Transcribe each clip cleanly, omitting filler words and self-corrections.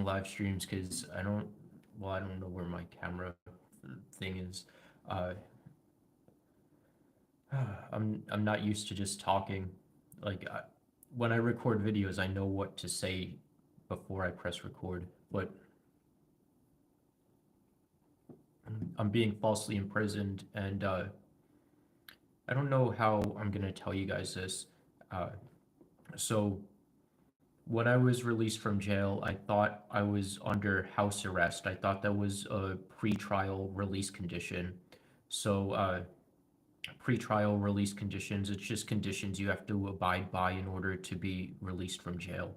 doing live streams because I don't know where my camera thing is. Uh, I'm not used to just talking. Like when I record videos, I know what to say before I press record, but I'm being falsely imprisoned, and I don't know how I'm gonna tell you guys this. Uh, so when I was released from jail, I thought I was under house arrest. I thought that was a pre-trial release condition. So pre-trial release conditions, it's just conditions you have to abide by in order to be released from jail.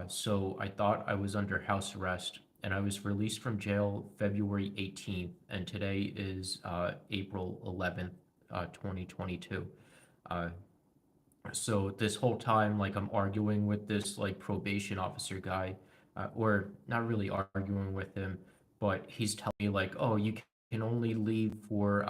So I thought I was under house arrest, and I was released from jail February 18th, and today is April 11th, 2022. Uh, so this whole time, like, I'm arguing with this like probation officer guy, or not really arguing with him, but he's telling me like, oh, you can only leave for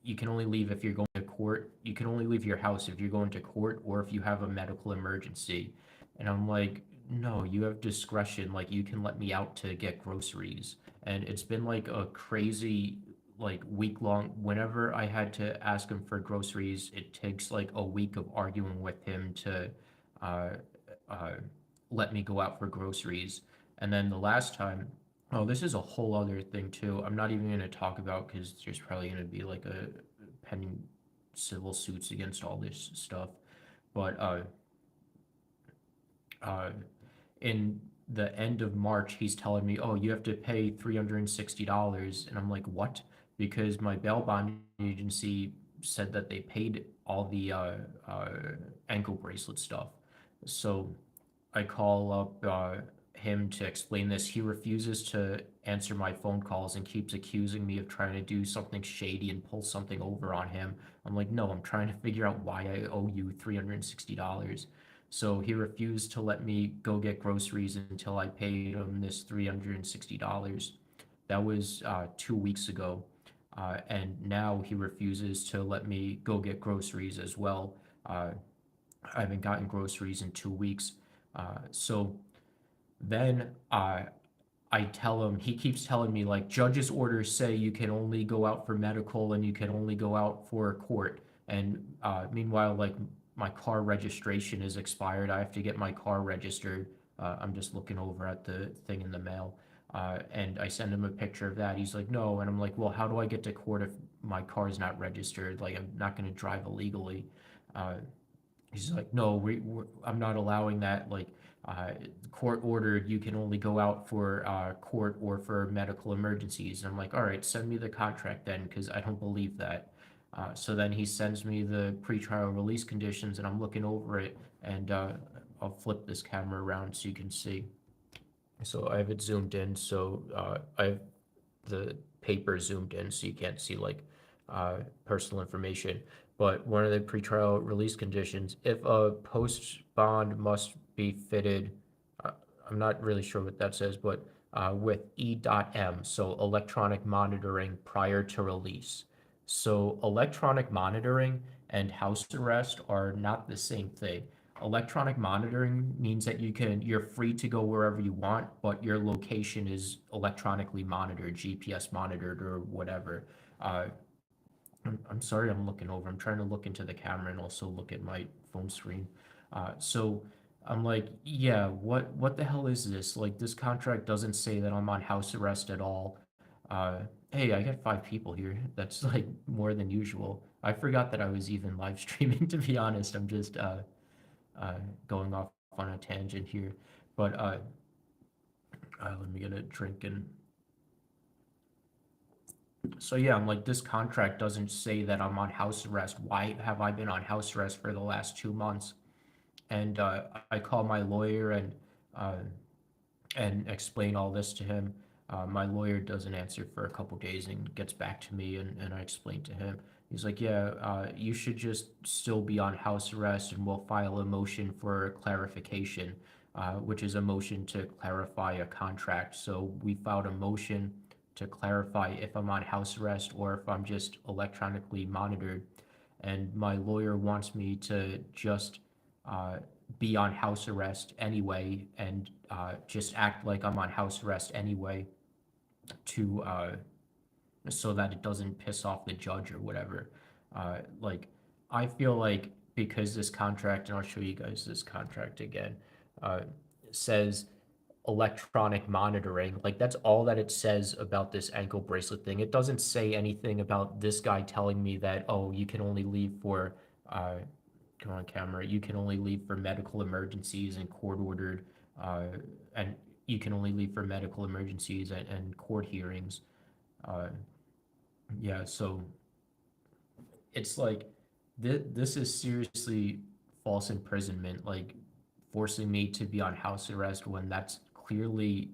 you can only leave if you're going to court. You can only leave your house if you're going to court or if you have a medical emergency. And I'm like, no, you have discretion. Like, you can let me out to get groceries. And it's been like a crazy like week long. Whenever I had to ask him for groceries, it takes like a week of arguing with him to uh, uh, let me go out for groceries. And then the last time, oh, this is a whole other thing too. I'm not even going to talk about because there's probably going to be like a pending civil suits against all this stuff. But uh, in the end of March, he's telling me, "Oh, you have to pay $360," and I'm like, "What?" Because my bail bond agency said that they paid all the uh, ankle bracelet stuff. So I call up him to explain this. He refuses to answer my phone calls and keeps accusing me of trying to do something shady and pull something over on him. I'm like, no, I'm trying to figure out why I owe you $360. So he refused to let me go get groceries until I paid him this $360. That was 2 weeks ago. And now he refuses to let me go get groceries as well. Uh, I haven't gotten groceries in 2 weeks. So then I tell him, he keeps telling me, like, judge's orders say you can only go out for medical and you can only go out for court. And meanwhile, like, my car registration is expired. I have to get my car registered. I'm just looking over at the thing in the mail. And I send him a picture of that. He's like, no. And I'm like, well, how do I get to court if my car is not registered? Like, I'm not going to drive illegally. Uh, He's like, no, I'm not allowing that. Like, uh, court ordered, you can only go out for court or for medical emergencies. And I'm like, all right, send me the contract then, because I don't believe that. So then he sends me the pretrial release conditions, and I'm looking over it, and I'll flip this camera around so you can see. So I have it zoomed in, so I have the paper zoomed in so you can't see like personal information. But one of the pretrial release conditions, if a post bond must be fitted, uh, I'm not really sure what that says, but with E.M, so electronic monitoring prior to release. So electronic monitoring and house arrest are not the same thing. Electronic monitoring means that you're free to go wherever you want, but your location is electronically monitored, GPS monitored, or whatever. Uh, I'm sorry, I'm looking over. I'm trying to look into the camera and also look at my phone screen. So I'm like, yeah, what the hell is this? Like, this contract doesn't say that I'm on house arrest at all. Uh, hey, I got 5 people here. That's like more than usual. I forgot that I was even live streaming, to be honest. I'm just uh, going off on a tangent here. But let me get a drink. And so yeah, I'm like, this contract doesn't say that I'm on house arrest. Why have I been on house arrest for the last 2 months? And I call my lawyer uh, and explain all this to him. My lawyer doesn't answer for a couple days and gets back to me, and I explain to him. He's like, yeah, you should just still be on house arrest, and we'll file a motion for clarification, which is a motion to clarify a contract. So we filed a motion to clarify if I'm on house arrest or if I'm just electronically monitored. And my lawyer wants me to just be on house arrest anyway and just act like I'm on house arrest anyway to so that it doesn't piss off the judge or whatever. Like, I feel like because this contract, and I'll show you guys this contract again, uh, says electronic monitoring. Like, that's all that it says about this ankle bracelet thing. It doesn't say anything about this guy telling me that, oh, you can only leave for, uh, come on camera, you can only leave for medical emergencies and court ordered, uh, and you can only leave for medical emergencies and court hearings. Uh, yeah, so it's like this is seriously false imprisonment, like forcing me to be on house arrest when that's clearly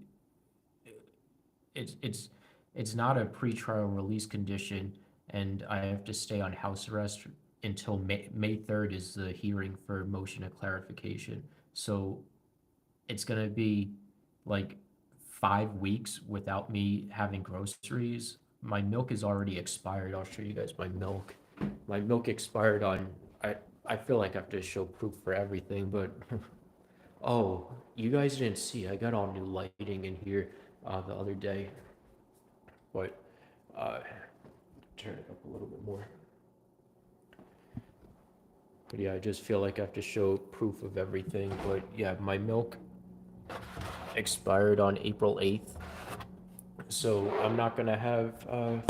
it's it's it's not a pretrial release condition, and I have to stay on house arrest until May 3rd is the hearing for motion of clarification. So it's gonna be like 5 weeks without me having groceries. My milk is already expired. I'll show you guys my milk. My milk expired on. I I feel like I have to show proof for everything, but oh, you guys didn't see. I got all new lighting in here the other day, but uh, turn it up a little bit more. But yeah, I just feel like I have to show proof of everything. But yeah, my milk expired on April 8th. So I'm not gonna have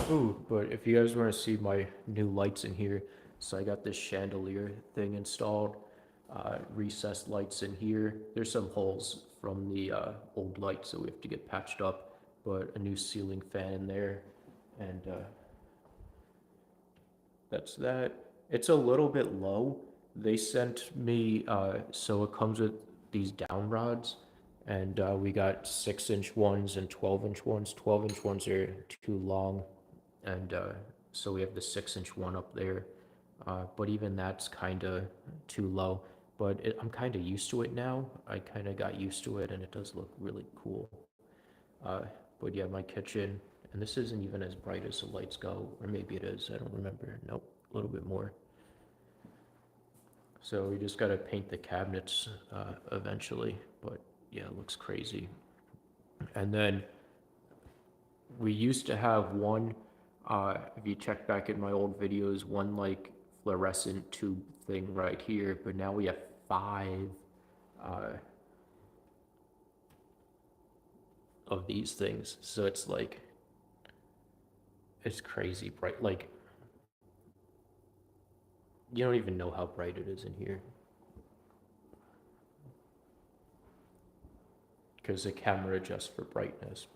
food, but if you guys want to see my new lights in here, so I got this chandelier thing installed, recessed lights in here. There's some holes from the old lights that we have to get patched up, but a new ceiling fan in there, and that's that. It's a little bit low. They sent me, so it comes with these down rods, and we got 6-inch ones and 12-inch ones. 12-inch ones are too long, and so we have the 6-inch one up there. But even that's kind of too low. But I'm kind of used to it now. I kind of got used to it, and it does look really cool. Uh, but yeah, my kitchen, and this isn't even as bright as the lights go, or maybe it is. I don't remember. Nope, a little bit more. So we just gotta paint the cabinets eventually. But yeah, it looks crazy. And then we used to have one, if you check back in my old videos, one like fluorescent tube thing right here, but now we have five uh, of these things. So it's like, it's crazy bright. Like, you don't even know how bright it is in here. Because the camera adjusts for brightness,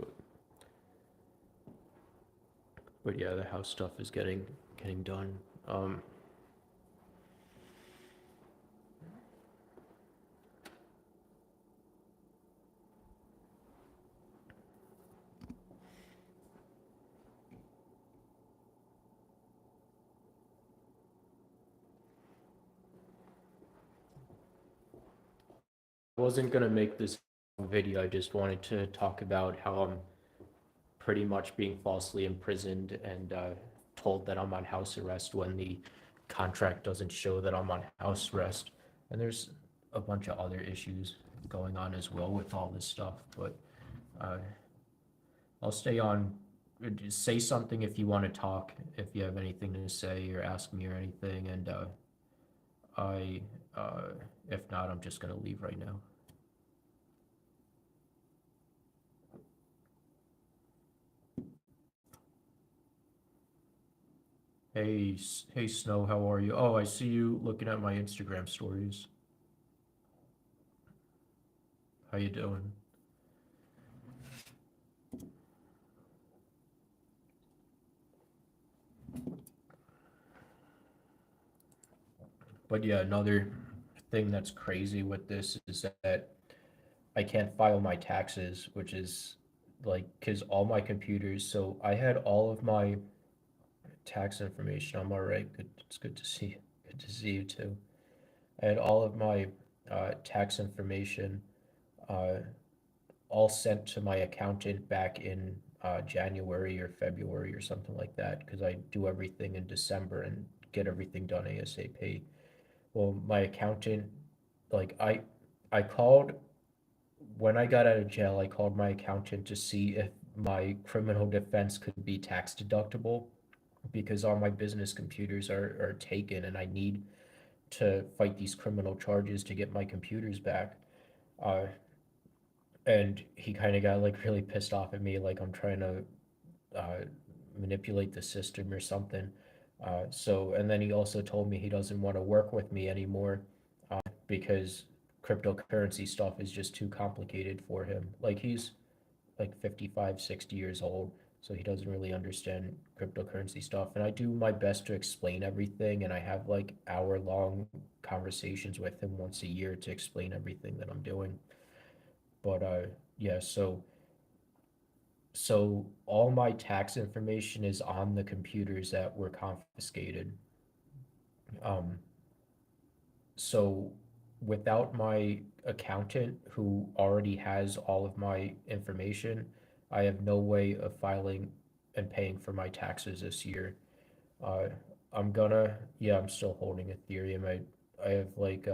but yeah, the house stuff is getting done. I wasn't gonna make this video. I just wanted to talk about how I'm pretty much being falsely imprisoned and told that I'm on house arrest when the contract doesn't show that I'm on house arrest. And there's a bunch of other issues going on as well with all this stuff, but uh, I'll stay on. Just say something if you want to talk, if you have anything to say or ask me or anything, and I, uh, if not, I'm just gonna leave right now. Hey, hey, Snow, how are you? Oh, I see you looking at my Instagram stories. How you doing? But yeah, another thing that's crazy with this is that I can't file my taxes, which is like, because all my computers, so I had all of my tax information. I'm all right. Good. It's good to see. Good to see you too. I had all of my tax information uh, all sent to my accountant back in January or February or something like that because I do everything in December and get everything done ASAP. Well, my accountant like I called when I got out of jail, I called my accountant to see if my criminal defense could be tax deductible because all my business computers are taken and I need to fight these criminal charges to get my computers back. Uh, and he kind of got like really pissed off at me, like I'm trying to uh, manipulate the system or something. And then he also told me he doesn't want to work with me anymore because cryptocurrency stuff is just too complicated for him. Like he's like 55, 60 years old, so he doesn't really understand cryptocurrency stuff. And I do my best to explain everything, and I have like hour-long conversations with him once a year to explain everything that I'm doing. But yeah, so all my tax information is on the computers that were confiscated. Um, so without my accountant who already has all of my information, I have no way of filing and paying for my taxes this year. Uh, yeah, I'm still holding Ethereum. I have like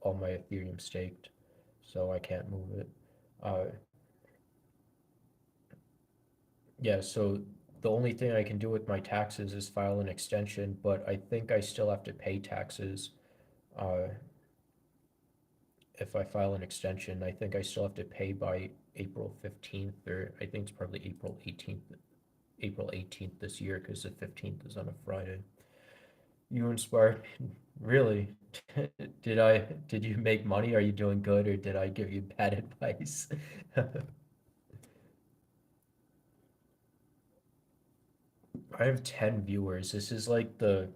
all my Ethereum staked, so I can't move it. Uh, yeah, so the only thing I can do with my taxes is file an extension, but I think I still have to pay taxes. Uh, if I file an extension, I think I still have to pay by April 15th, or I think it's probably April 18th this year, because the 15th is on a Friday. You inspired me. Really? Did you make money? Are you doing good, or did I give you bad advice? I have 10 viewers. This is like the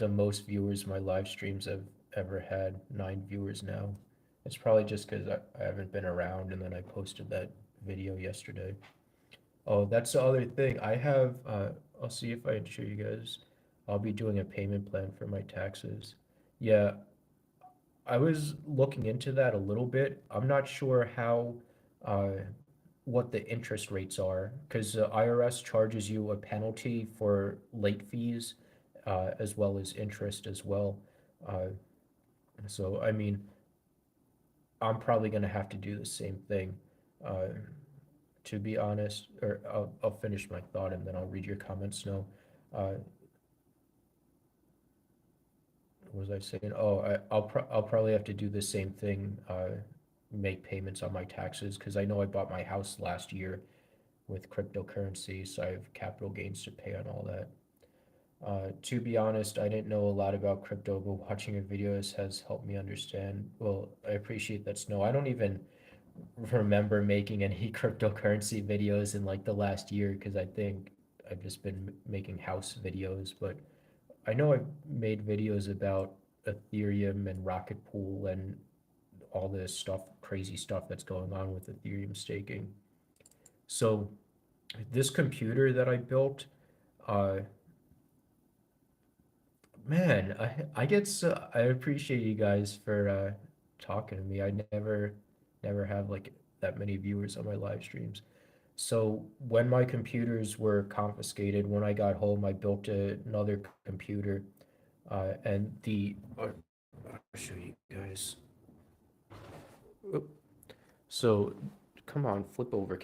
most viewers my live streams have ever had. 9 viewers now. It's probably just because I haven't been around, and then I posted that video yesterday. Oh, that's the other thing. I'll see if I can show you guys. I'll be doing a payment plan for my taxes. Yeah, I was looking into that a little bit. I'm not sure uh, what the interest rates are, because the IRS charges you a penalty for late fees, as well as interest as well. Uh, so, I mean, I'm probably gonna have to do the same thing, uh, to be honest, or I'll finish my thought and then I'll read your comments now. Uh, what was I saying? Oh, I'll probably have to do the same thing, make payments on my taxes, because I know I bought my house last year with cryptocurrency, so I have capital gains to pay on all that. To be honest, I didn't know a lot about crypto, but watching your videos has helped me understand. Well, I appreciate that, Snow. I don't even remember making any cryptocurrency videos in like the last year, because I think I've just been making house videos, but I know I've made videos about Ethereum and Rocket Pool and all this stuff, crazy stuff that's going on with Ethereum staking. So this computer that I built, uh, man, I get so I appreciate you guys for talking to me. I never have like that many viewers on my live streams. So when my computers were confiscated, when I got home, I built another computer, and I'll show you guys. Oop. So come on, flip over.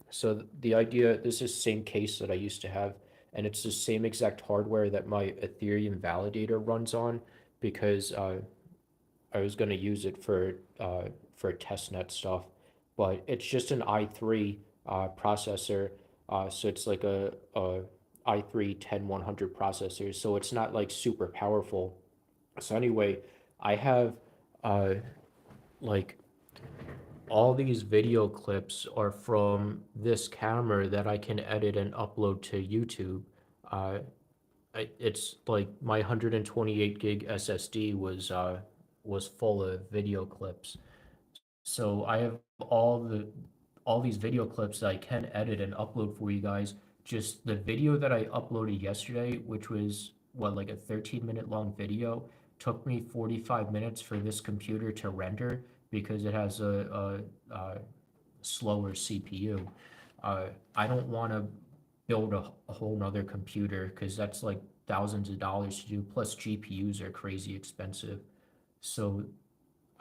So the idea, this is the same case that I used to have, and it's the same exact hardware that my Ethereum validator runs on, because I was going to use it for testnet stuff, but it's just an i3 processor, so it's like a i3 10100 processor, so it's not like super powerful. So anyway, I have uh, like all these video clips are from this camera that I can edit and upload to YouTube. Uh, it's like my 128 gig SSD was full of video clips. So I have all these video clips that I can edit and upload for you guys. Just the video that I uploaded yesterday, which was what, like a 13-minute long video, took me 45 minutes for this computer to render because it has a slower CPU. Uh, I don't want to build a whole nother computer because that's like thousands of dollars to do. Plus GPUs are crazy expensive. So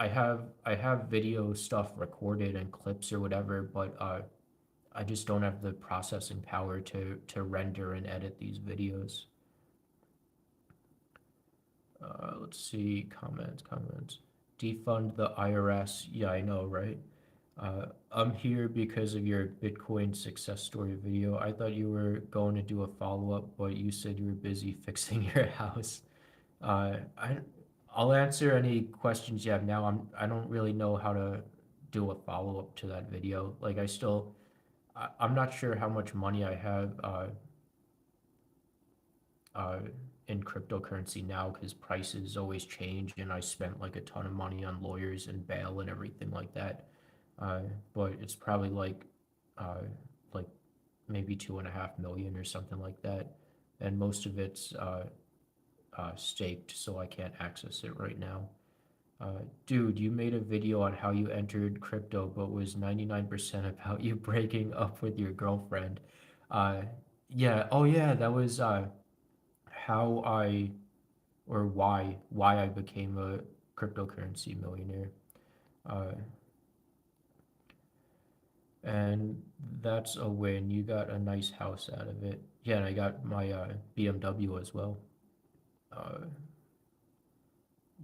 I have video stuff recorded and clips or whatever, but I just don't have the processing power to render and edit these videos. Let's see, comments. Defund the IRS. Yeah, I know, right? I'm here because of your Bitcoin success story video. I thought you were going to do a follow-up, but you said you were busy fixing your house. I I'll answer any questions you have now. I don't really know how to do a follow-up to that video. Like I'm not sure how much money I have uh, in cryptocurrency now because prices always change, and I spent like a ton of money on lawyers and bail and everything like that. Uh, but it's probably uh, like maybe 2.5 million or something like that, and most of it's staked, so I can't access it right now. Dude, you made a video on how you entered crypto, but was 99% about you breaking up with your girlfriend. Uh, yeah, oh yeah, that was how I or why I became a cryptocurrency millionaire. Uh, and that's a win. You got a nice house out of it. Yeah, and I got my BMW as well. Uh,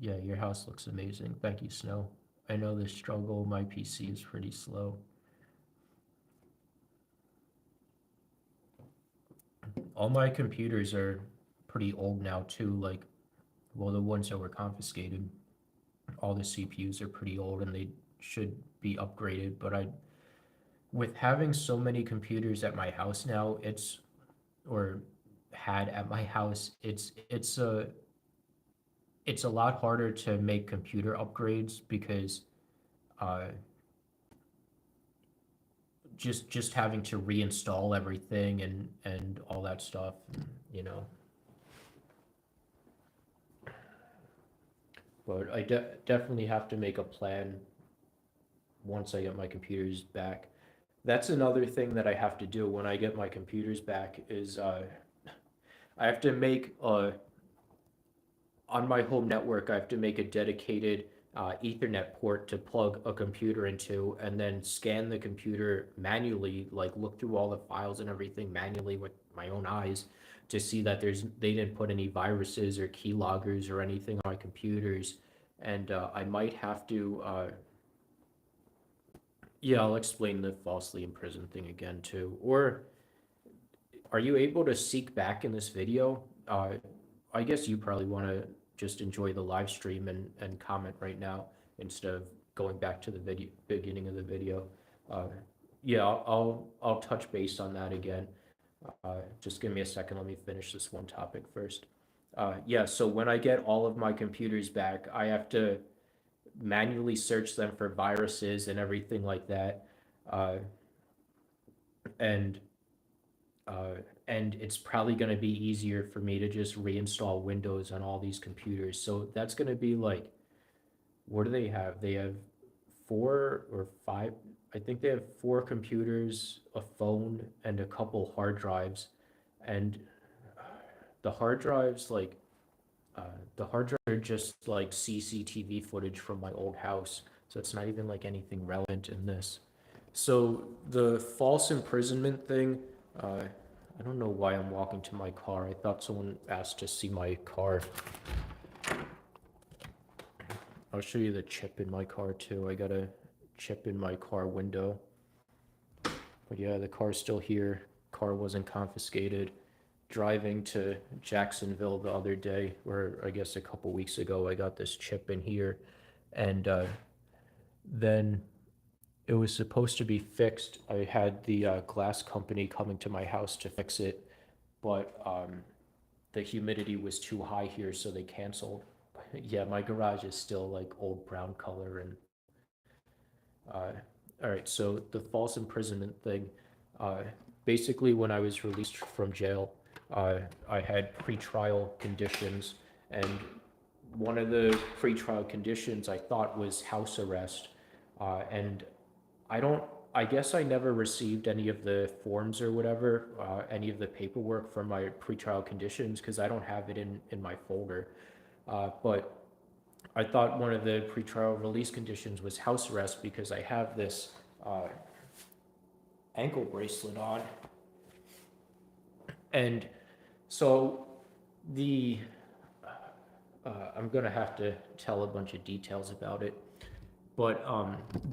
yeah, your house looks amazing. Thank you, Snow. I know the struggle. My PC is pretty slow. All my computers are pretty old now too. Like, well, the ones that were confiscated, all the CPUs are pretty old and they should be upgraded. But with having so many computers at my house now, or had at my house, it's a lot harder to make computer upgrades because uh, just having to reinstall everything and all that stuff, you know. But definitely have to make a plan once I get my computers back. That's another thing that I have to do when I get my computers back is I have to make on my home network, I have to make a dedicated Ethernet port to plug a computer into and then scan the computer manually, like look through all the files and everything manually with my own eyes to see that they didn't put any viruses or keyloggers or anything on my computers. And I might have to, yeah, I'll explain the falsely imprisoned thing again too. Or are you able to seek back in this video? I guess you probably want to just enjoy the live stream and comment right now instead of going back to the video beginning of the video. Uh, yeah, I'll touch base on that again. Just give me a second. Let me finish this one topic first. Yeah, so when I get all of my computers back, I have to manually search them for viruses and everything like that. Uh, and uh, and it's probably going to be easier for me to just reinstall Windows on all these computers. So that's going to be like, what do they have? They have 4 or 5. I think they have 4 computers, a phone, and a couple hard drives. And the hard drives, uh, the hard drives are just like CCTV footage from my old house. So it's not even like anything relevant in this. So the false imprisonment thing, I don't know why I'm walking to my car. I thought someone asked to see my car. I'll show you the chip in my car too. I got a chip in my car window. But yeah, the car's still here. Car wasn't confiscated. Driving to Jacksonville the other day, or I guess a couple weeks ago, I got this chip in here. And then it was supposed to be fixed. I had the glass company coming to my house to fix it, but the humidity was too high here, so they canceled. Yeah, my garage is still like old brown color. And uh, all right, so the false imprisonment thing. Uh, Basically, when I was released from jail, I had pretrial conditions, and one of the pretrial conditions I thought was house arrest, and I don't. I guess I never received any of the forms or whatever, any of the paperwork for my pretrial conditions because I don't have it in my folder. But I thought one of the pretrial release conditions was house arrest because I have this uh, ankle bracelet on. And so the I'm gonna have to tell a bunch of details about it, but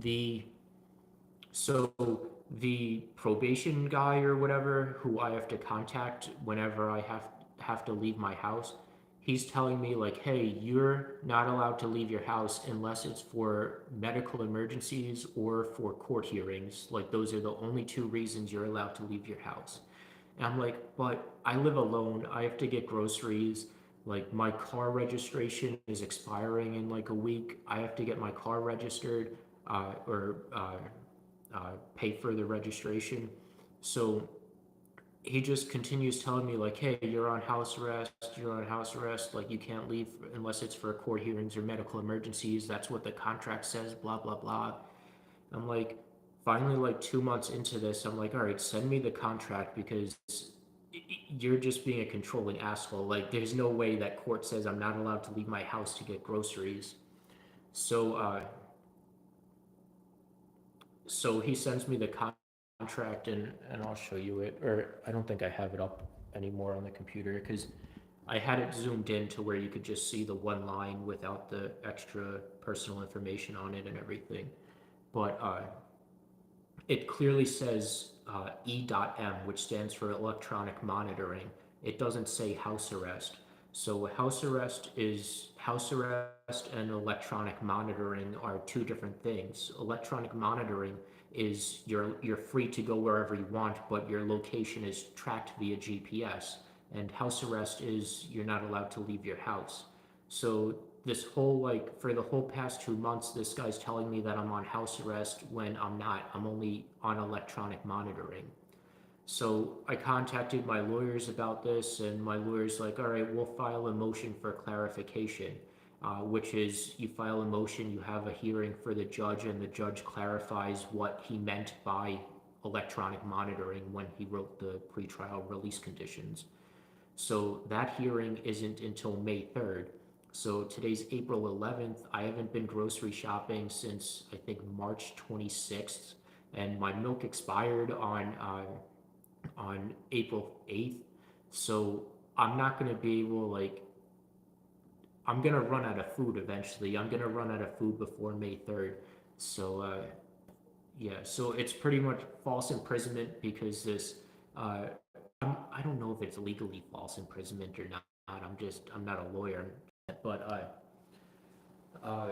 the so the probation guy or whatever who I have to contact whenever I have to leave my house, he's telling me like, hey, you're not allowed to leave your house unless it's for medical emergencies or for court hearings. Like those are the only two reasons you're allowed to leave your house. And I'm like, but I live alone. I have to get groceries. Like my car registration is expiring in like a week. I have to get my car registered or pay for the registration. So he just continues telling me like, hey, you're on house arrest. You're on house arrest. Like you can't leave unless it's for court hearings or medical emergencies. That's what the contract says. Blah blah blah. I'm like, finally, like 2 months into this, I'm like, all right, send me the contract because you're just being a controlling asshole. Like, there's no way that court says I'm not allowed to leave my house to get groceries. So, so he sends me the contract, and I'll show you it. Or I don't think I have it up anymore on the computer because I had it zoomed in to where you could just see the one line without the extra personal information on it and everything. But it clearly says E.M, which stands for electronic monitoring. It doesn't say house arrest. So house arrest and electronic monitoring are two different things. Electronic monitoring is you're free to go wherever you want, but your location is tracked via GPS. And house arrest is you're not allowed to leave your house. So this whole like for the whole past 2 months, this guy's telling me that I'm on house arrest when I'm not. I'm only on electronic monitoring. So I contacted my lawyers about this, and my lawyer's like, all right, we'll file a motion for clarification, which is you file a motion, you have a hearing for the judge, and the judge clarifies what he meant by electronic monitoring when he wrote the pretrial release conditions. So that hearing isn't until May 3rd. So today's April 11th. I haven't been grocery shopping since I think March 26th, and my milk expired on April 8th. So I'm not gonna be able like I'm gonna run out of food eventually. I'm gonna run out of food before May 3rd. So yeah, so it's pretty much false imprisonment because this uh, I don't know if it's legally false imprisonment or not. I'm not a lawyer, but uh,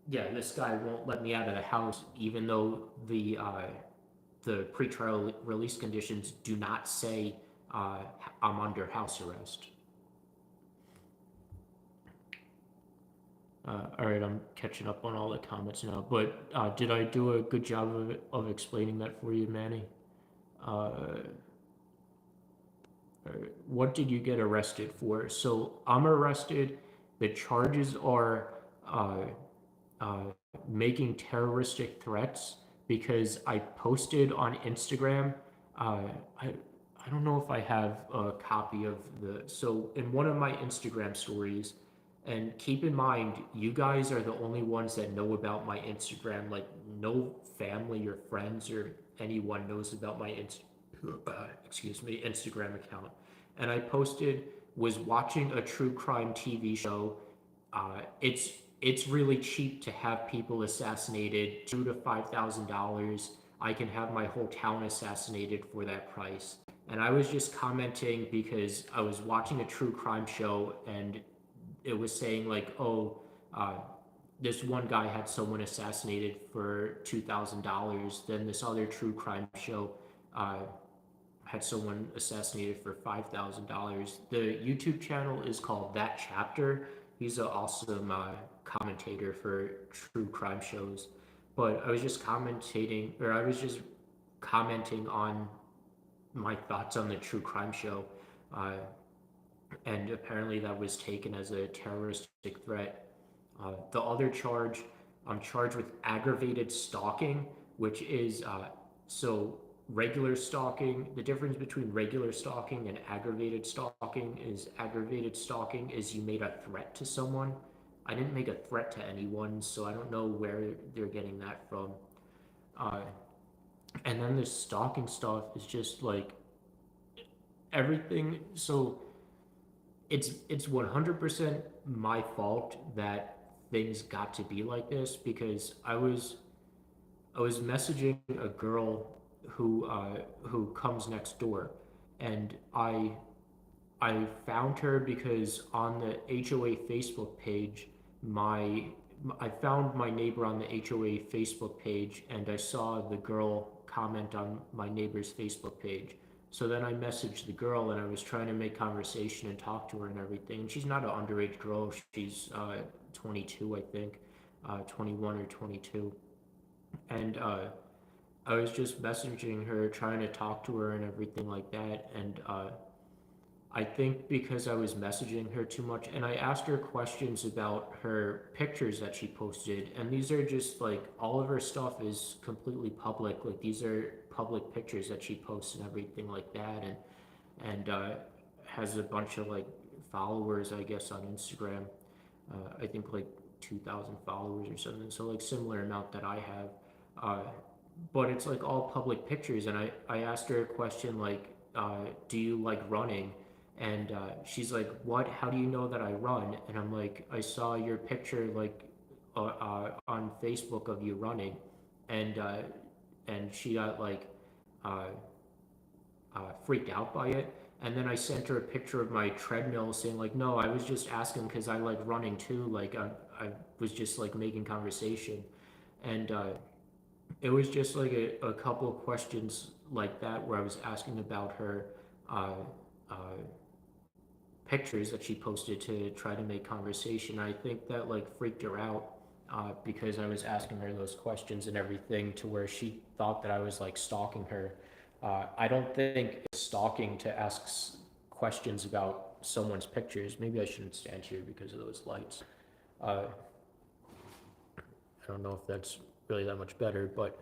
yeah, this guy won't let me out of the house, even though the pretrial release conditions do not say I'm under house arrest. All right, I'm catching up on all the comments now. But did I do a good job of explaining that for you, Manny? Uh, what did you get arrested for? So I'm arrested. The charges are uh, uh, making terroristic threats because I posted on Instagram. Uh, I I don't know if I have a copy of the. So in one of my Instagram stories, and keep in mind, you guys are the only ones that know about my Instagram. Like no family or friends or anyone knows about my excuse me, Instagram account. And I posted was watching a true crime TV show. It's really cheap to have people assassinated, $2,000 to $5,000. I can have my whole town assassinated for that price. And I was just commenting because I was watching a true crime show and it was saying like, oh, uh, this one guy had someone assassinated for $2,000. Then this other true crime show uh, had someone assassinated for $5,000. The YouTube channel is called That Chapter. He's an awesome commentator for true crime shows. But I was just commentating, or I was just commenting on my thoughts on the true crime show. Uh, and apparently that was taken as a terroristic threat. The other charge, I'm charged with aggravated stalking, which is so regular stalking. The difference between regular stalking and aggravated stalking is you made a threat to someone. I didn't make a threat to anyone, so I don't know where they're getting that from. Uh, and then this stalking stuff is just like everything. So it's 100% my fault that things got to be like this because I was messaging a girl who comes next door, and I found her because on the HOA Facebook page, my I found my neighbor on the HOA Facebook page, and I saw the girl comment on my neighbor's Facebook page. So then I messaged the girl, and I was trying to make conversation and talk to her and everything. And she's not an underage girl; she's 22, I think, 21 or 22, and I was just messaging her, trying to talk to her and everything like that. And I think because I was messaging her too much, and I asked her questions about her pictures that she posted, and these are just like all of her stuff is completely public. Like these are public pictures that she posts and everything like that, and has a bunch of like followers, I guess, on Instagram. I think like 2,000 followers or something. So like similar amount that I have. Uh, but it's like all public pictures. And I asked her a question like, do you like running? And she's like, what? How do you know that I run? And I'm like, I saw your picture like on Facebook of you running. And, uh, and she got like uh, freaked out by it. And then I sent her a picture of my treadmill saying like, no, I was just asking because I like running too. Like I was just like making conversation. And it was just like a couple of questions like that where I was asking about her uh, uh, pictures that she posted to try to make conversation. I think that like freaked her out because I was asking her those questions and everything to where she thought that I was like stalking her. I don't think it's stalking to ask questions about someone's pictures. Maybe I shouldn't stand here because of those lights. I don't know if that's really that much better, but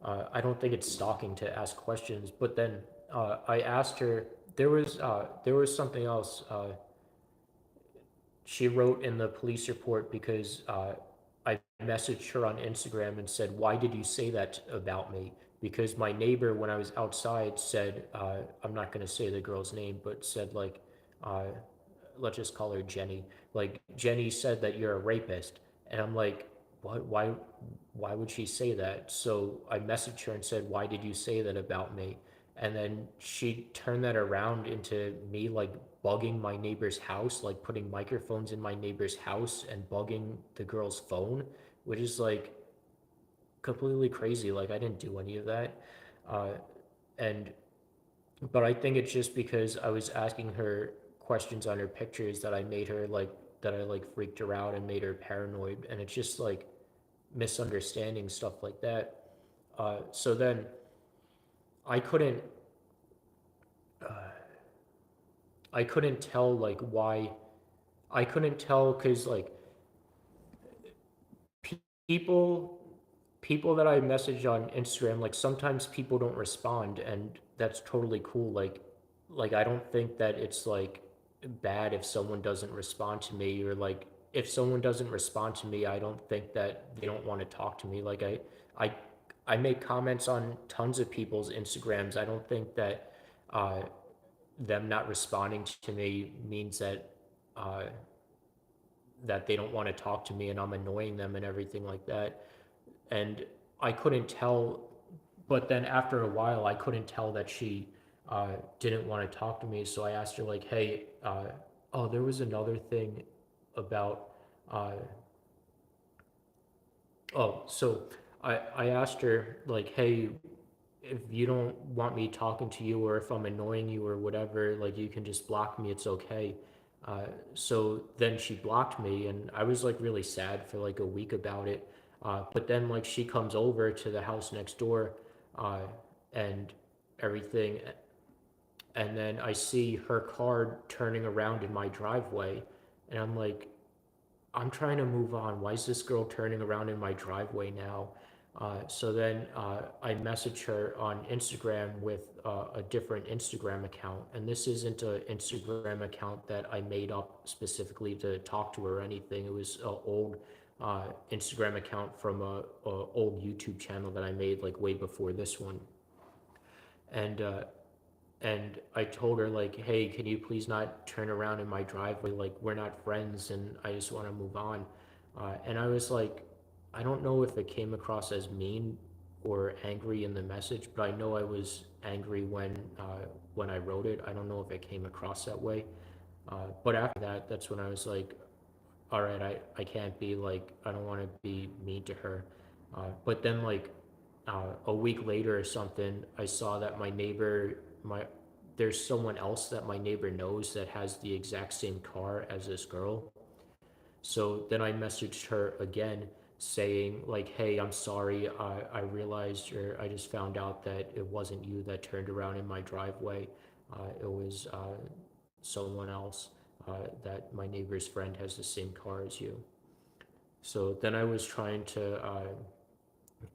I don't think it's stalking to ask questions. But then I asked her. There was something else she wrote in the police report because I messaged her on Instagram and said, "Why did you say that about me?" Because my neighbor, when I was outside, said, "I'm not going to say the girl's name," but said like, uh, let's just call her Jenny. Like Jenny said that you're a rapist, and I'm like, what? Why would she say that? So I messaged her and said, "Why did you say that about me?" And then she turned that around into me like bugging my neighbor's house, like putting microphones in my neighbor's house and bugging the girl's phone, which is like completely crazy. Like I didn't do any of that. Uh, and but I think it's just because I was asking her questions on her pictures that I made her like that I like freaked her out and made her paranoid, and it's just like misunderstanding stuff like that. So then I couldn't I couldn't tell like why I couldn't tell because like people people that I message on Instagram, like sometimes people don't respond, and that's totally cool. Like I don't think that it's like bad if someone doesn't respond to me, or like if someone doesn't respond to me, I don't think that they don't want to talk to me. Like I I make comments on tons of people's Instagrams. I don't think that uh, them not responding to me means uh, that they don't want to talk to me and I'm annoying them and everything like that. And I couldn't tell, but then after a while, I couldn't tell that she didn't want to talk to me. So I asked her like, "Hey, oh, there was another thing about uh, oh, so I asked her like, hey, if you don't want me talking to you or if I'm annoying you or whatever, like you can just block me. It's okay." So then she blocked me, and I was like really sad for like a week about it. But then like she comes over to the house next door, uh, and everything, and then I see her car turning around in my driveway, and I'm like, I'm trying to move on. Why is this girl turning around in my driveway now? So then I messaged her on Instagram with a different Instagram account. And this isn't an Instagram account that I made up specifically to talk to her or anything. It was an old Instagram account from a old YouTube channel that I made like way before this one. And I told her like, hey, can you please not turn around in my driveway? Like, we're not friends, and I just want to move on. And I was like, I don't know if it came across as mean or angry in the message, but I know I was angry when I wrote it. I don't know if it came across that way. But after that, that's when I was like, all right, I can't be like, I don't want to be mean to her. But then like a week later or something, I saw that there's someone else that my neighbor knows that has the exact same car as this girl. So then I messaged her again saying like, hey, I'm sorry. I realized, or I just found out that it wasn't you that turned around in my driveway. It was someone else, that my neighbor's friend has the same car as you. So then I was trying to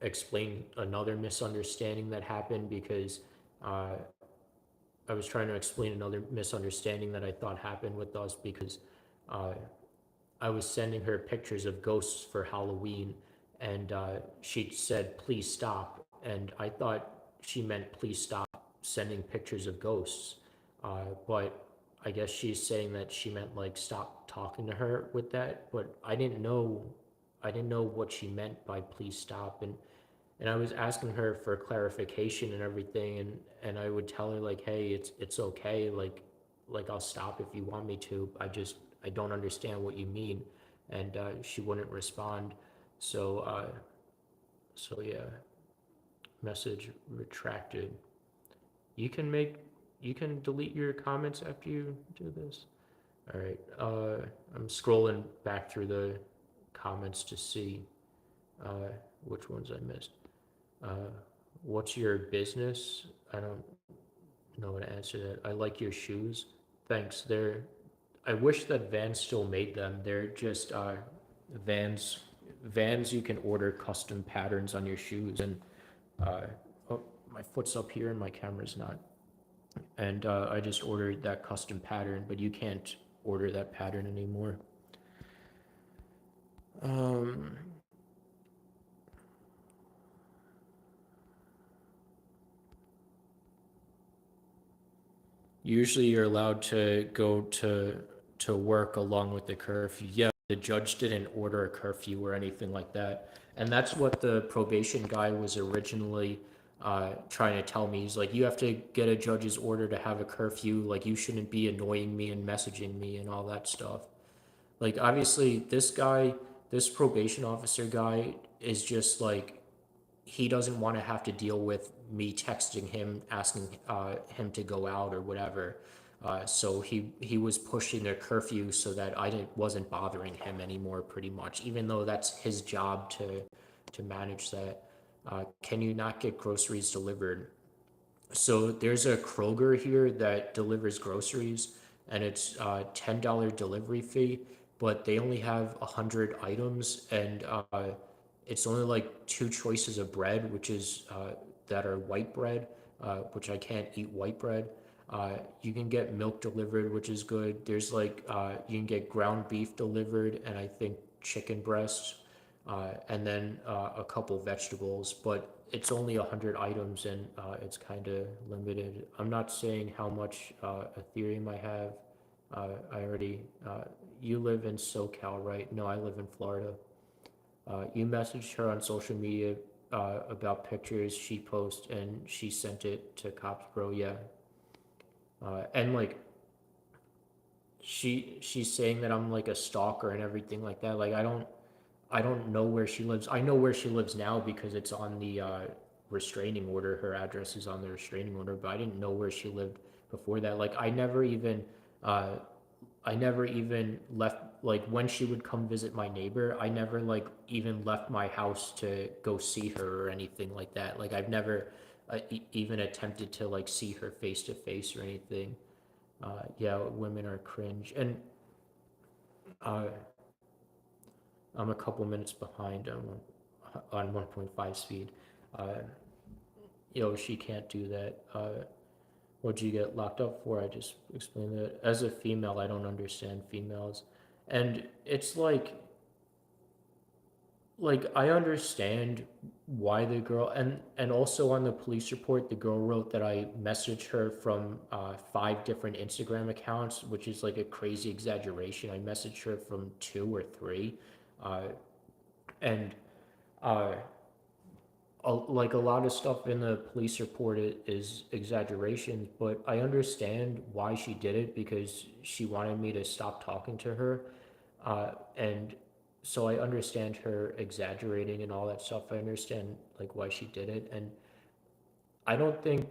explain another misunderstanding that happened because uh, I was trying to explain another misunderstanding that I thought happened with us because uh, I was sending her pictures of ghosts for Halloween, and she said, please stop. And I thought she meant, please stop sending pictures of ghosts. But I guess she's saying that she meant like stop talking to her with that. But I didn't know what she meant by please stop. And I was asking her for clarification and everything, and I would tell her like, hey, it's okay, like I'll stop if you want me to. I don't understand what you mean, and she wouldn't respond. So so yeah, message retracted. You can make you can delete your comments after you do this. All right. I'm scrolling back through the comments to see uh, which ones I missed. Uh, what's your business? I don't know how to answer that. I like your shoes. Thanks. I wish that Vans still made them. They're just Vans. Vans, you can order custom patterns on your shoes. And uh, oh, my foot's up here and my camera's not. And I just ordered that custom pattern, but you can't order that pattern anymore. Um, Usually you're allowed to go to work along with the curfew. Yeah, the judge didn't order a curfew or anything like that. And that's what the probation guy was originally trying to tell me. He's like, you have to get a judge's order to have a curfew. Like, you shouldn't be annoying me and messaging me and all that stuff. Like, obviously, this probation officer guy is just like, he doesn't want to have to deal with me texting him asking him to go out or whatever. So he was pushing a curfew so that wasn't bothering him anymore, pretty much. Even though that's his job to manage that. Can you not get groceries delivered? So there's a Kroger here that delivers groceries, and it's $10 delivery fee, but they only have 100 items, and it's only like two choices of bread, which is that are white bread, which I can't eat white bread. You can get milk delivered, which is good. There's like you can get ground beef delivered, and I think chicken breasts, and then a couple vegetables, but it's only 100 items, and it's kind of limited. I'm not saying how much Ethereum I have. I already, you live in SoCal, right? No, I live in Florida. You messaged her on social media about pictures she posted, and she sent it to Cops Bro. Yeah, and like she's saying that I'm like a stalker and everything like that. Like I don't know where she lives. I know where she lives now because it's on the restraining order. Her address is on the restraining order, but I didn't know where she lived before that. Like uh, I never even left. Like when she would come visit my neighbor, I never like even left my house to go see her or anything like that. Like I've never even attempted to like see her face to face or anything. Yeah, women are cringe, and uh, I'm a couple minutes behind. I'm on 1.5 speed. Uh, she can't do that. What'd you get locked up for? I just explained that. As a female, I don't understand females. And it's like I understand why the girl, and also on the police report the girl wrote that I messaged her from 5 different Instagram accounts, which is like a crazy exaggeration. I messaged her from 2 or 3, uh, and uh, like a lot of stuff in the police report is exaggerations, but I understand why she did it because she wanted me to stop talking to her. And so I understand her exaggerating and all that stuff. I understand like why she did it. And I don't think,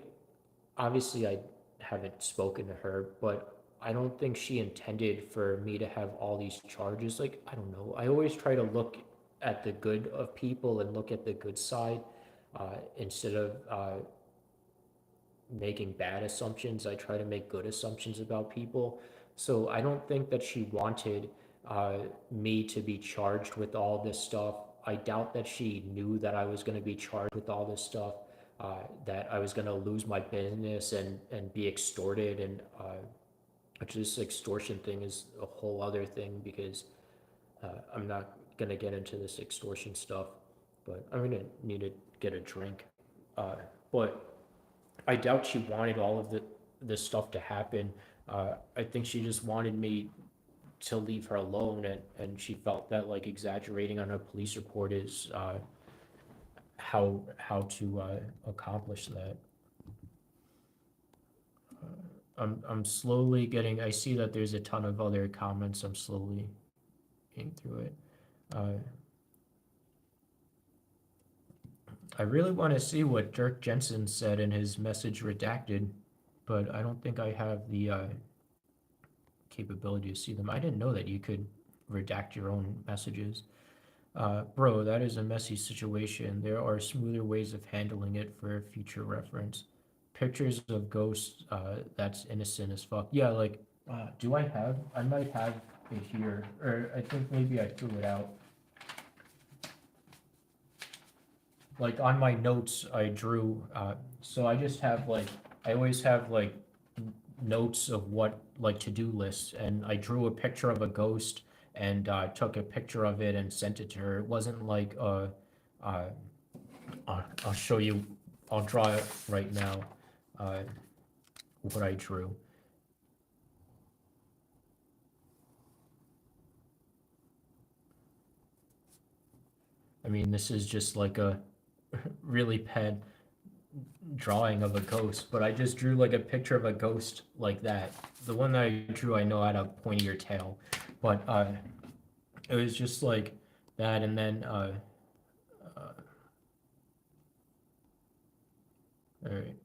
obviously, I haven't spoken to her, but I don't think she intended for me to have all these charges. Like, I don't know. I always try to look at the good of people and look at the good side instead of making bad assumptions. I try to make good assumptions about people. So I don't think that she wanted uh, me to be charged with all this stuff. I doubt that she knew that I was going to be charged with all this stuff, that I was going to lose my business and be extorted. And which this extortion thing is a whole other thing because I'm not going to get into this extortion stuff, but I'm going to need to get a drink. Uh, but I doubt she wanted all of this stuff to happen. I think she just wanted me to leave her alone, and she felt that like exaggerating on a police report is how to accomplish that. I'm slowly getting. I see that there's a ton of other comments. I'm slowly getting through it. Uh, I really want to see what Dirk Jensen said in his message redacted, but I don't think I have the capability to see them. I didn't know that you could redact your own messages. Bro, that is a messy situation. There are smoother ways of handling it for future reference. Pictures of ghosts, that's innocent as fuck. Yeah, like, do I have? I might have it here, or I think maybe I threw it out. Like on my notes, I drew. So I just have like, I always have like notes of what like to-do lists, and I drew a picture of a ghost and took a picture of it and sent it to her. It wasn't like uh, I'll show you. I'll draw it right now. Uh, what I drew. I mean, this is just like a really bad drawing of a ghost, but I just drew like a picture of a ghost like that. The one that I drew, I know had a pointier tail, but it was just like that, and then uh, all right.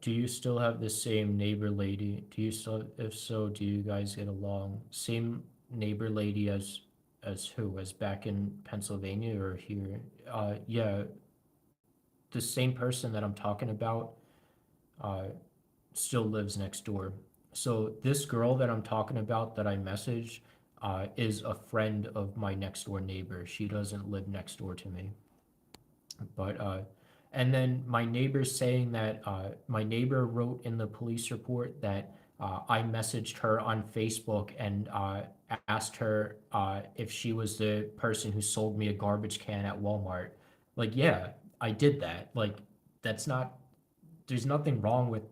Do you still have the same neighbor lady? Do you still, if so, do you guys get along? Same neighbor lady as who? As back in Pennsylvania or here? Yeah, the same person that I'm talking about uh, still lives next door. So this girl that I'm talking about that I messaged is a friend of my next door neighbor. She doesn't live next door to me. But and then my neighbor saying that my neighbor wrote in the police report that I messaged her on Facebook and asked her if she was the person who sold me a garbage can at Walmart. Like, yeah, I did that. Like, that's not. There's nothing wrong with.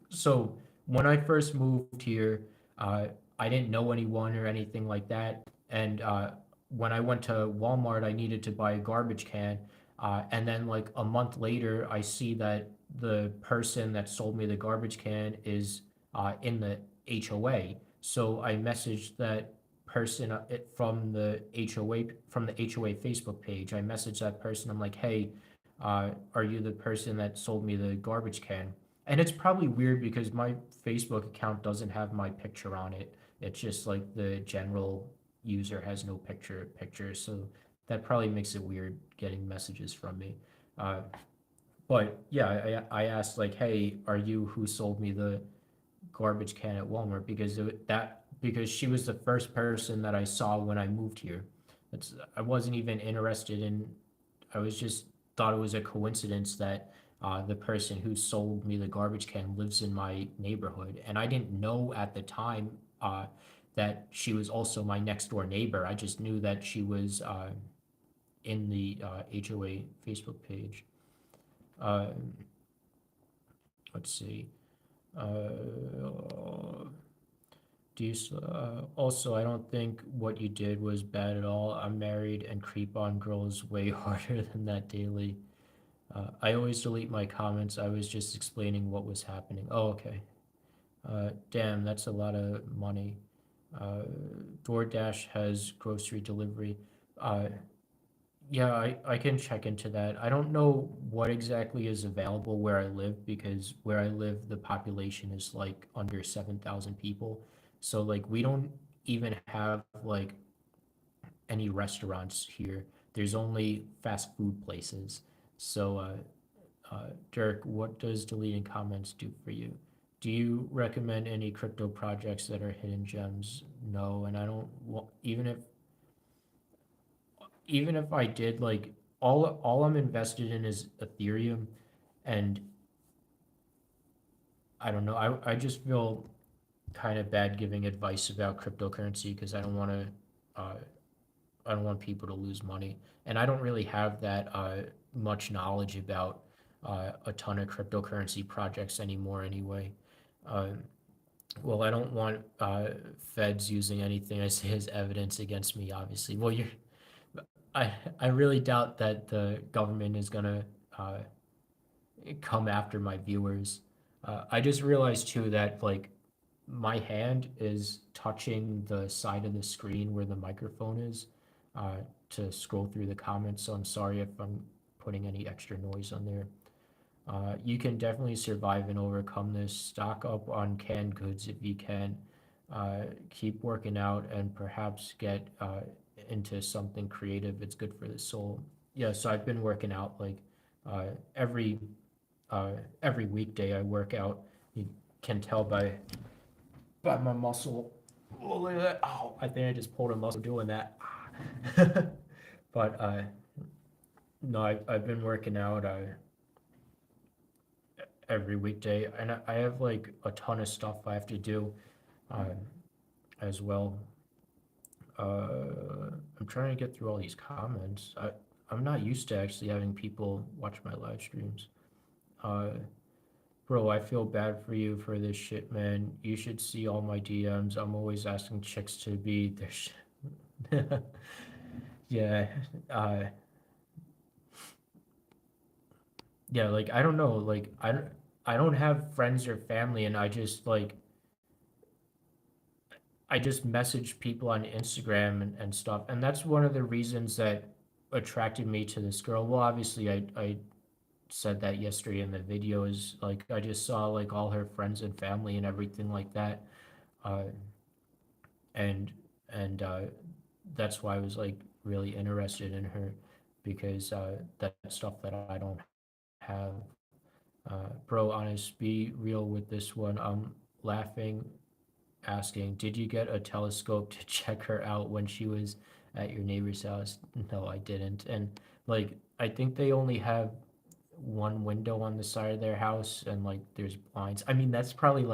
So when I first moved here, I didn't know anyone or anything like that, and when I went to Walmart, I needed to buy a garbage can. And then like a month later, I see that the person that sold me the garbage can is in the HOA. So I messaged that person from the HOA Facebook page. I messaged that person. I'm like, hey, are you the person that sold me the garbage can? And it's probably weird because my Facebook account doesn't have my picture on it. It's just like the general user has no picture. So that probably makes it weird getting messages from me. Uh, but yeah, I asked like, hey, are you who sold me the garbage can at Walmart? Because because she was the first person that I saw when I moved here. I wasn't even interested in. I was just thought it was a coincidence that the person who sold me the garbage can lives in my neighborhood, and I didn't know at the time that she was also my next door neighbor. I just knew that she was in the HOA Facebook page. Uh, let's see. Do you also? I don't think what you did was bad at all. I'm married and creep on girls way harder than that daily. I always delete my comments. I was just explaining what was happening. Oh, okay. Damn, that's a lot of money. Uh, DoorDash has grocery delivery. Uh, yeah, I can check into that. I don't know what exactly is available where I live because where I live, the population is like under 7,000 people. So, like, we don't even have like any restaurants here. There's only fast food places. So, Dirk, what does deleting comments do for you? Do you recommend any crypto projects that are hidden gems? No, and I don't. Even if I did, like all I'm invested in is Ethereum, and I don't know. I just feel kind of bad giving advice about cryptocurrency because uh, I don't want people to lose money, and I don't really have that much knowledge about a ton of cryptocurrency projects anymore. Anyway, uh, well, I don't want feds using anything I say as evidence against me. Obviously, well, I really doubt that the government is gonna uh, come after my viewers. I just realized too that like my hand is touching the side of the screen where the microphone is uh, to scroll through the comments. So I'm sorry if I'm putting any extra noise on there. You can definitely survive and overcome this. Stock up on canned goods if you can. Keep working out and perhaps get into something creative. It's good for the soul. Yeah, so I've been working out like uh, every uh, every weekday. I work out. You can tell by my muscle. Oh, look at that! Oh, I think I just pulled a muscle doing that. But no, I've been working out. Every weekday, and I have like a ton of stuff I have to do uh, as well. I'm trying to get through all these comments. I'm not used to actually having people watch my live streams. Uh, Bro, I feel bad for you for this shit, man. You should see all my DMs. I'm always asking chicks to be their shit. Yeah, uh, yeah. Like I don't know. Like I don't have friends or family, and I just message people on Instagram and stuff. And that's one of the reasons that attracted me to this girl. Well, obviously, I said that yesterday in the video is like I just saw like all her friends and family and everything like that. Uh, and and that's why I was like really interested in her because that's stuff that I don't have. Bro, honest, be real with this one. I'm laughing asking, did you get a telescope to check her out when she was at your neighbor's house? No, I didn't. And like, I think they only have one window on the side of their house and like there's blinds. I mean, that's probably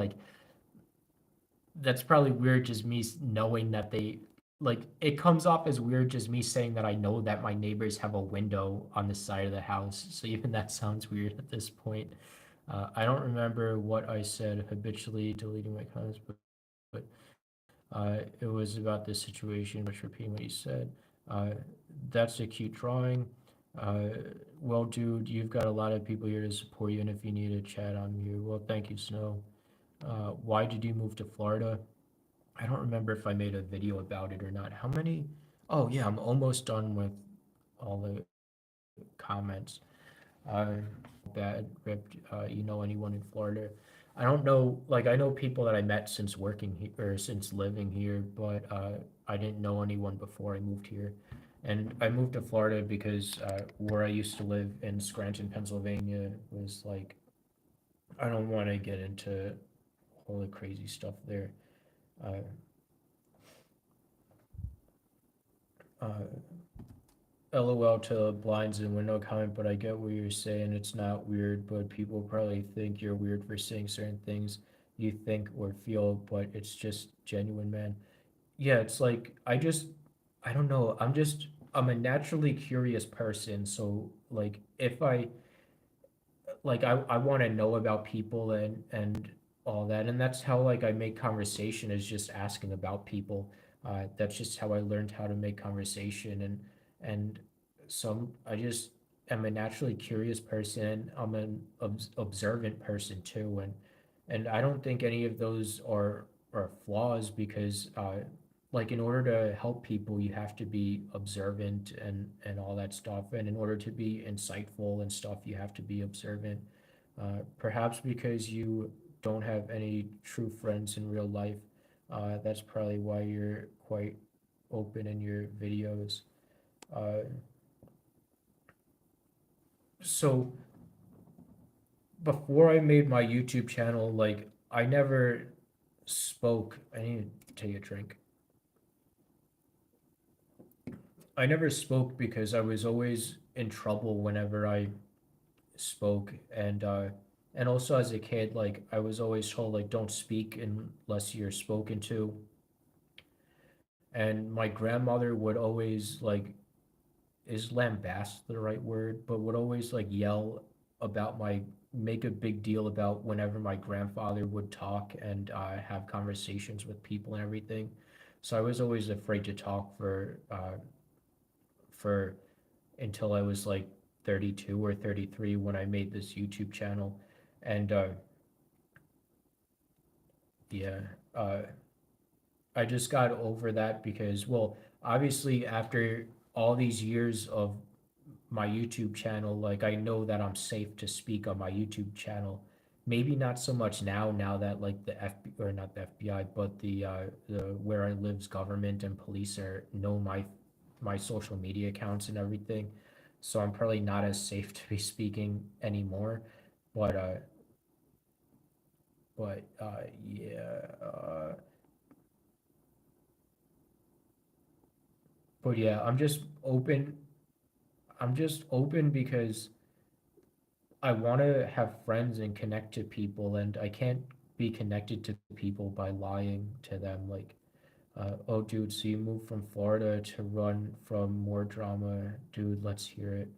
weird just me knowing that they like it comes off as weird just me saying that I know that my neighbors have a window on the side of the house. So even that sounds weird at this point. I don't remember what I said habitually deleting my comments, but it was about this situation, which repeating what you said. Uh, that's a cute drawing. Uh, well, dude, you've got a lot of people here to support you, and if you need a chat, I'm here. Well, thank you, Snow. Why did you move to Florida? I don't remember if I made a video about it or not. How many? Oh, yeah, I'm almost done with all the comments. Bad ripped. You know anyone in Florida? I don't know. Like I know people that I met since working here or since living here, but I didn't know anyone before I moved here. And I moved to Florida because where I used to live in Scranton, Pennsylvania, was like I don't want to get into all the crazy stuff there. Uh, Uh, LOL to blinds and window comment, but I get what you're saying. It's not weird, but people probably think you're weird for saying certain things you think or feel, but it's just genuine, man. Yeah, it's like I don't know. I'm a naturally curious person, so like if I like I want to know about people and all that, and that's how like I make conversation is just asking about people. That's just how I learned how to make conversation, and I just am a naturally curious person. I'm an observant person too, and I don't think any of those are flaws because like in order to help people you have to be observant and all that stuff, and in order to be insightful and stuff you have to be observant, perhaps because you don't have any true friends in real life. That's probably why you're quite open in your videos. uh, so before I made my YouTube channel, like I never spoke. I need to take a drink. I never spoke because I was always in trouble whenever I spoke, and also as a kid, like I was always told like don't speak unless you're spoken to, and my grandmother would always like, is lambast the right word, but would always like yell about my make a big deal about whenever my grandfather would talk and have conversations with people and everything. So I was always afraid to talk for until I was like 32 or 33 when I made this YouTube channel. And yeah, uh, I just got over that because, well, obviously, after all these years of my YouTube channel, like I know that I'm safe to speak on my YouTube channel. Maybe not so much now that like the FB or not the FBI, but the where I live's government and police are know my social media accounts and everything. So I'm probably not as safe to be speaking anymore. But yeah, but yeah, I'm just open because I want to have friends and connect to people, and I can't be connected to people by lying to them. Like, oh, dude, so you moved from Florida to run from more drama, dude. Let's hear it.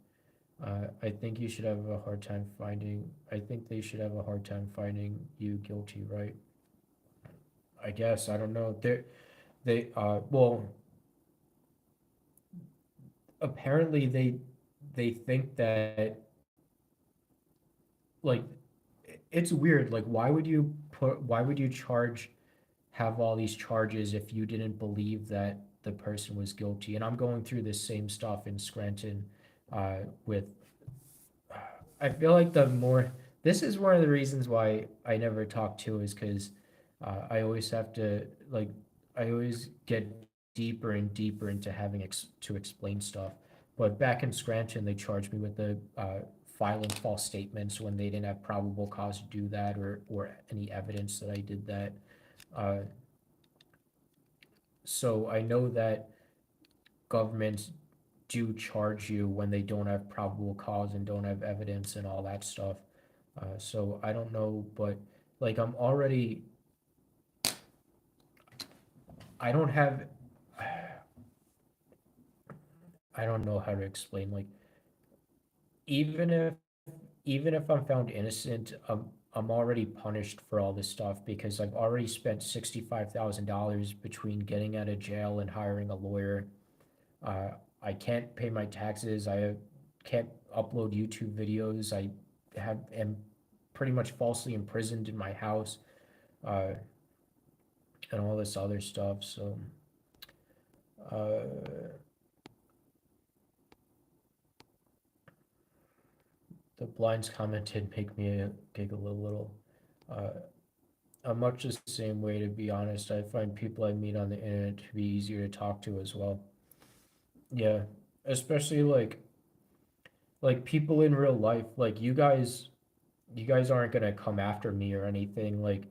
I think you should have a hard time finding. I think they should have a hard time finding you guilty, right? I guess I don't know. Well, apparently they think that like it's weird. Like, why would you have all these charges if you didn't believe that the person was guilty? And I'm going through this same stuff in Scranton, with I feel like the more this is one of the reasons why I never talk to is because I always have to like I always get deeper and deeper into having to explain stuff. But back in Scranton, they charged me with the filing false statements when they didn't have probable cause to do that or any evidence that I did that. Uh, so I know that governments do charge you when they don't have probable cause and don't have evidence and all that stuff. So I don't know, but like I don't have, I don't know how to explain. Like even if even if I'm found innocent, I'm already punished for all this stuff because I've already spent $65,000 between getting out of jail and hiring a lawyer. I can't pay my taxes. Can't upload YouTube videos. I am pretty much falsely imprisoned in my house, uh, and all this other stuff. So, uh, the blinds comment did make me giggle a little. Uh, I'm much the same way, to be honest. I find people I meet on the internet to be easier to talk to as well. Yeah, especially like people in real life. Like you guys aren't gonna come after me or anything. Like,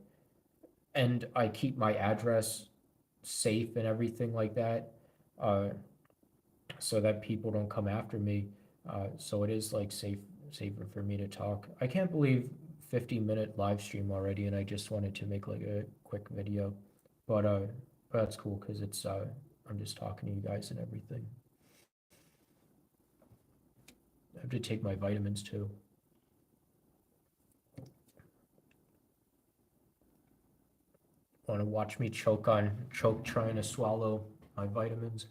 and I keep my address safe and everything like that. Uh, so that people don't come after me. So it is like safer for me to talk. I can't believe 50-minute live stream already, and I just wanted to make like a quick video, but that's cool because it's I'm just talking to you guys and everything. I have to take my vitamins too. Want to watch me choke trying to swallow my vitamins?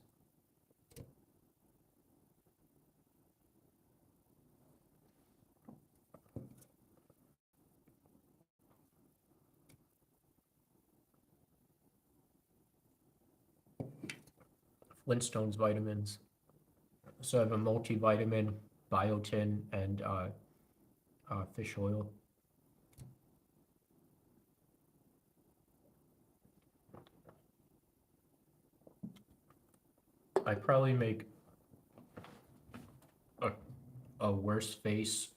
Flintstones vitamins. So I have a multivitamin, biotin, and fish oil. I probably make a, a worse face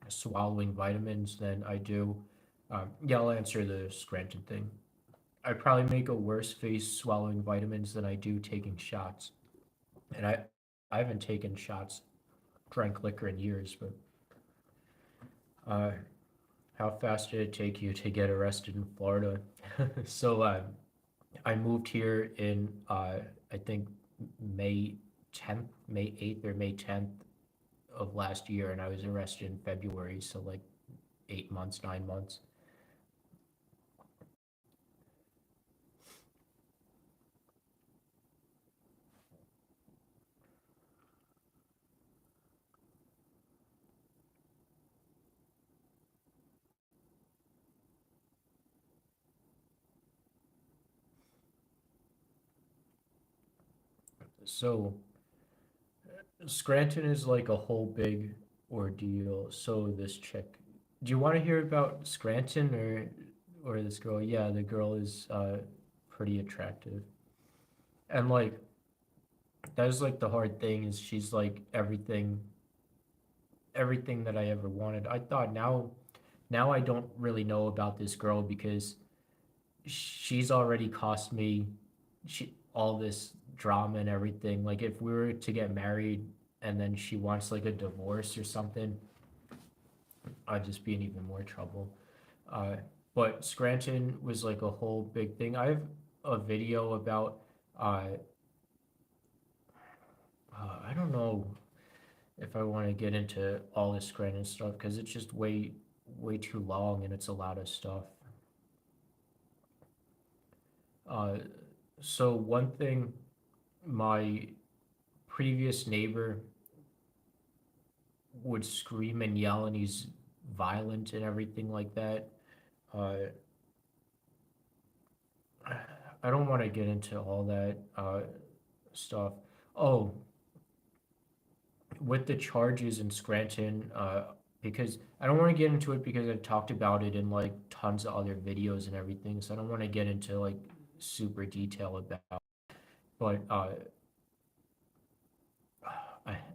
swallowing vitamins than I do. Yeah, I'll answer the Scranton thing. I probably make a worse face swallowing vitamins than I do taking shots. And I haven't taken shots, drank liquor in years, but uh, how fast did it take you to get arrested in Florida? So I moved here in I think May 10th, May 8th or May 10th of last year, and I was arrested in February, so like 8 months, 9 months. So Scranton is like a whole big ordeal. So this chick, do you want to hear about Scranton or this girl? Yeah, the girl is pretty attractive. And like that is like the hard thing is she's like everything that I ever wanted. I thought now I don't really know about this girl because she's already cost me all this drama and everything. Like if we were to get married and then she wants like a divorce or something, I'd just be in even more trouble. Uh, but Scranton was like a whole big thing. I have a video about uh, I don't know if I want to get into all this Scranton stuff because it's just way too long and it's a lot of stuff. Uh, so one thing my previous neighbor would scream and yell and he's violent and everything like that. Uh, I don't want to get into all that stuff. Oh, with the charges in Scranton, because I don't want to get into it because I've talked about it in like tons of other videos and everything. So I don't want to get into like super detail about. But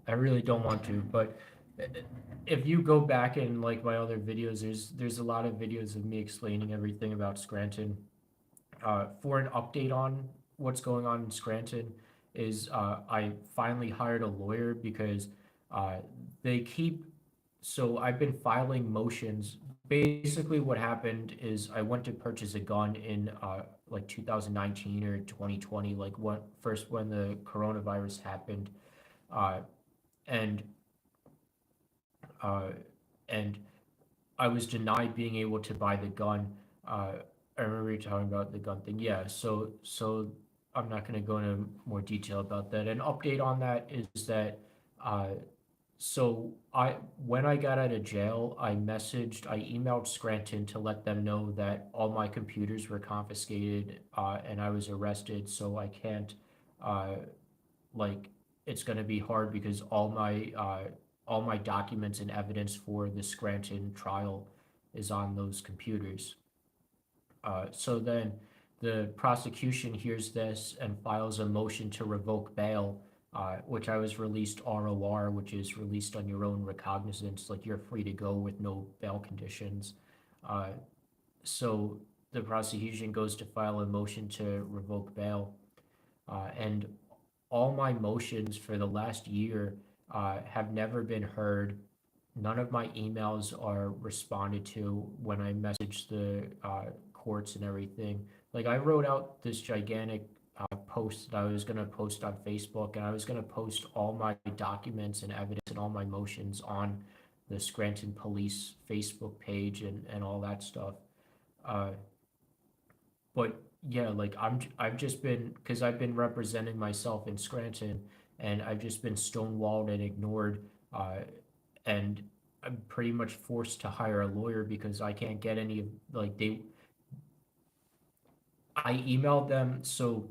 I really don't want to. But if you go back in like my other videos, there's a lot of videos of me explaining everything about Scranton. For an update on what's going on in Scranton, is I finally hired a lawyer because uh, they keep. So I've been filing motions. Basically, what happened is I went to purchase a gun in like 2019 or 2020, like what first when the coronavirus happened, uh, and uh, and I was denied being able to buy the gun. Uh, I remember you talking about the gun thing. Yeah, so I'm not going to go into more detail about that. An update on that is that uh, so I when I got out of jail, I emailed Scranton to let them know that all my computers were confiscated and I was arrested. So I can't uh, like it's going to be hard because all my documents and evidence for the Scranton trial is on those computers. So then the prosecution hears this and files a motion to revoke bail, which I was released ROR, which is released on your own recognizance, like you're free to go with no bail conditions. Uh, so the prosecution goes to file a motion to revoke bail, and all my motions for the last year have never been heard. None of my emails are responded to when I message the courts and everything. Like I wrote out this gigantic post that I was gonna post on Facebook, and I was gonna post all my documents and evidence and all my motions on the Scranton Police Facebook page and all that stuff. Uh, but yeah, like I've just been because I've been representing myself in Scranton, and I've just been stonewalled and ignored, uh, and I'm pretty much forced to hire a lawyer because I can't get any of like they. I emailed them. So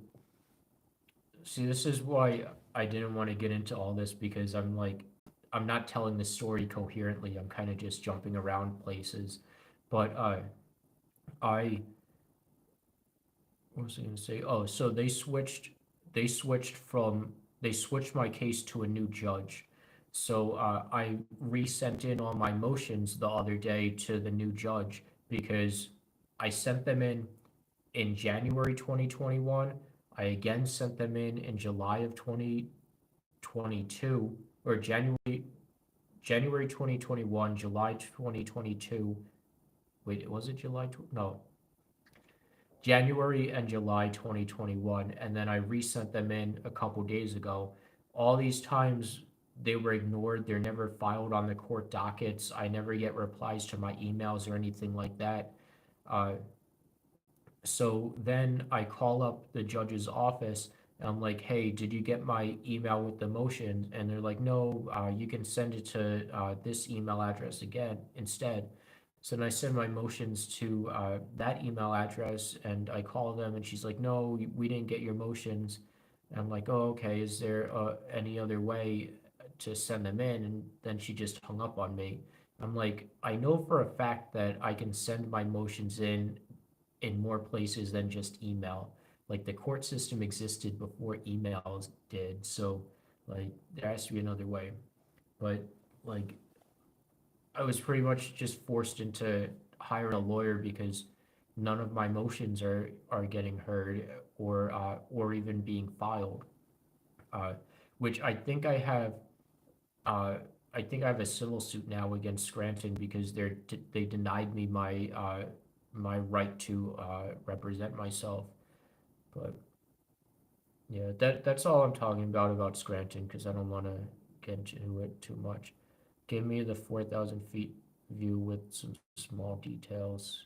see, this is why I didn't want to get into all this because I'm like I'm not telling the story coherently. I'm kind of just jumping around places, but I what was I going to say? Oh, so they switched from, they switched my case to a new judge. So I resent in all my motions the other day to the new judge because I sent them in January 2021. I again sent them in July of 2022, or January 2021, July 2022. Wait, was it July? No, January and July 2021, and then I resent them in a couple days ago. All these times they were ignored. They're never filed on the court dockets. I never get replies to my emails or anything like that. Uh, so then I call up the judge's office and I'm like, hey, did you get my email with the motion? And they're like, no, you can send it to this email address again instead. So then I send my motions to that email address and I call them and she's like, no, we didn't get your motions. And I'm like, oh, okay, is there any other way to send them in? And then she just hung up on me. I'm like, I know for a fact that I can send my motions in more places than just email. Like the court system existed before emails did, so like there has to be another way. But like I was pretty much just forced into hiring a lawyer because none of my motions are getting heard or even being filed. Uh, which uh, I think I have a civil suit now against Scranton because they denied me my right to represent myself. But yeah, that's all I'm talking about Scranton because I don't want to get into it too much. Give me the 4,000 feet view with some small details.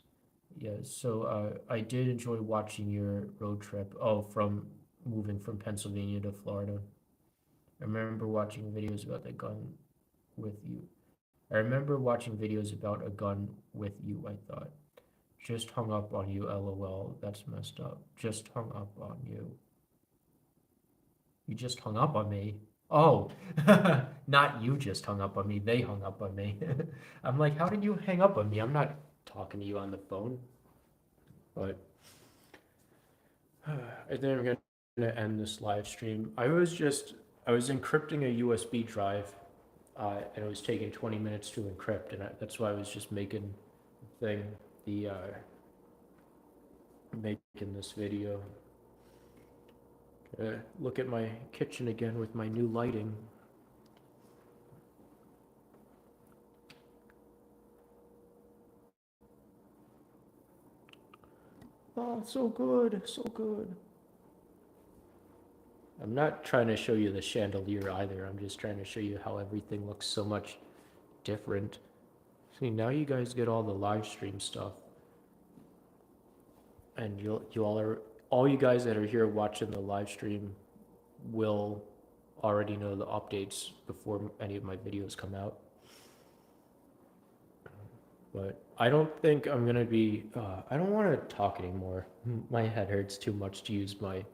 Yeah, so I did enjoy watching your road trip. Oh, from moving from Pennsylvania to Florida. I remember watching videos about the gun with you. I remember watching videos about a gun with you, I thought. Just hung up on you, lol. That's messed up. Just hung up on you. You just hung up on me. Oh, not you just hung up on me. They hung up on me. I'm like, how did you hang up on me? I'm not talking to you on the phone. But I think I'm gonna end this live stream. I was encrypting a USB drive, and it was taking 20 minutes to encrypt, and that's why I was just making thing the making this video. Look at my kitchen again with my new lighting. Oh, so good, so good. I'm not trying to show you the chandelier either. I'm just trying to show you how everything looks so much different. See, now you guys get all the live stream stuff. And you all you guys that are here watching the live stream will already know the updates before any of my videos come out. But I don't think I'm gonna be. I don't want to talk anymore. My head hurts too much to use my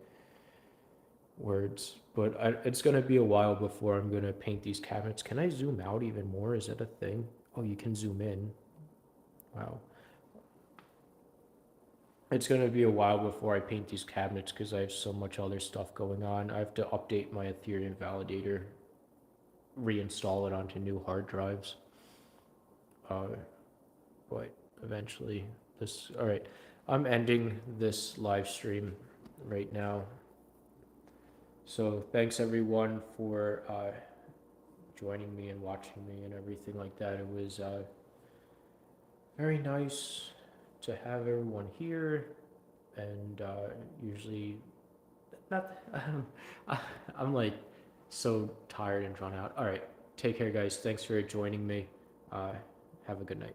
words. But it's gonna be a while before I'm gonna paint these cabinets. Can I zoom out even more? Is that a thing? Oh, you can zoom in. Wow. It's gonna be a while before I paint these cabinets because I have so much other stuff going on. I have to update my Ethereum validator, reinstall it onto new hard drives. Uh, but eventually this, all right. I'm ending this live stream right now. So thanks everyone for joining me and watching me and everything like that. It was very nice to have everyone here, and usually not. I'm like so tired and drawn out. All right, take care, guys. Thanks for joining me. Have a good night.